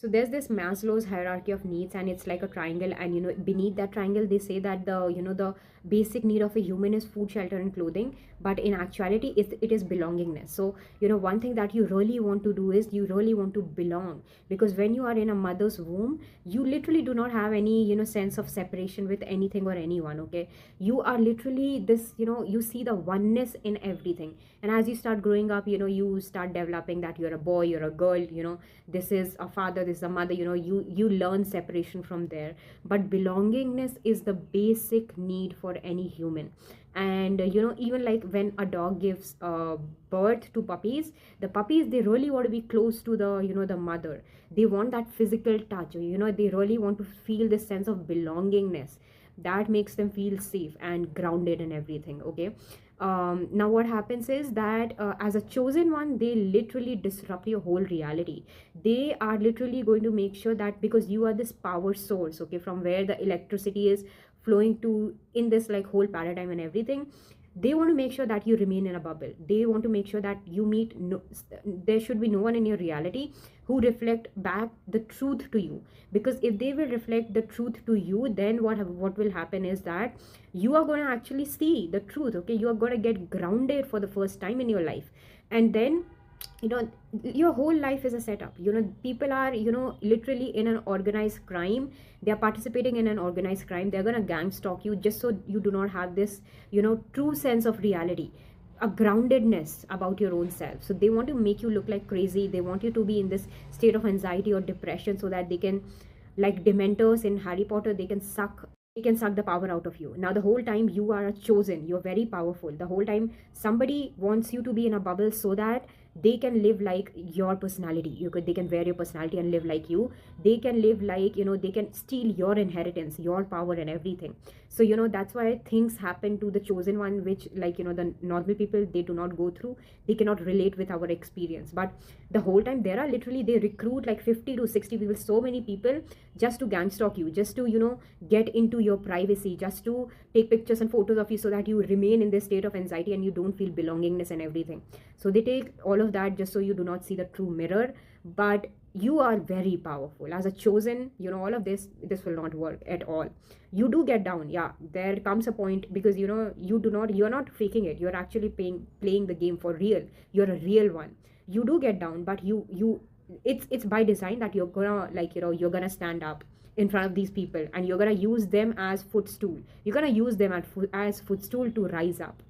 So there's this Maslow's hierarchy of needs, and it's like a triangle. And beneath that triangle, they say that the basic need of a human is food, shelter, and clothing. But in actuality, it is belongingness. So one thing that you really want to do is you really want to belong, because when you are in a mother's womb, you literally do not have any sense of separation with anything or anyone. Okay, you are literally this. You see the oneness in everything, and as you start growing up, you start developing that you're a boy, you're a girl. This is a father, this is a mother. You learn separation from there. But belongingness is the basic need for any human. And even like when a dog gives birth to puppies, the puppies, they really want to be close to the mother. They want that physical touch. They really want to feel this sense of belongingness that makes them feel safe and grounded and everything. Okay, now what happens is that as a chosen one, they literally disrupt your whole reality. They are literally going to make sure that, because you are this power source, okay, from where the electricity is flowing to in this like whole paradigm and everything, they want to make sure that you remain in a bubble. They want to make sure that you meet no, there should be no one in your reality who reflect back the truth to you. Because if they will reflect the truth to you, then what will happen is that you are going to actually see the truth. Okay, you are going to get grounded for the first time in your life. And then you know your whole life is a setup. People are literally in an organized crime. They are participating in an organized crime. They're going to gang stalk you just so you do not have this true sense of reality, a groundedness about your own self. So they want to make you look like crazy. They want you to be in this state of anxiety or depression, so that they can, like dementors in Harry Potter, they can suck the power out of you. Now the whole time you are chosen, you're very powerful. The whole time somebody wants you to be in a bubble so that they can live like your personality. They can wear your personality and live like you. They can live like, they can steal your inheritance, your power and everything. So that's why things happen to the chosen one, which, like, the normal people, they do not go through. They cannot relate with our experience. But the whole time there are literally, they recruit like 50 to 60 people, so many people, just to gang stalk you, just to get into your privacy, just to take pictures and photos of you, so that you remain in this state of anxiety and you don't feel belongingness and everything. So they take all of that just so you do not see the true mirror. But you are very powerful as a chosen. All of this will not work at all. You do get down, yeah, there comes a point, because you're not faking it. You're actually playing the game for real. You're a real one. You do get down, but you it's by design that you're gonna, like, you're gonna stand up in front of these people, and you're gonna use them as footstool. You're gonna use them as footstool to rise up.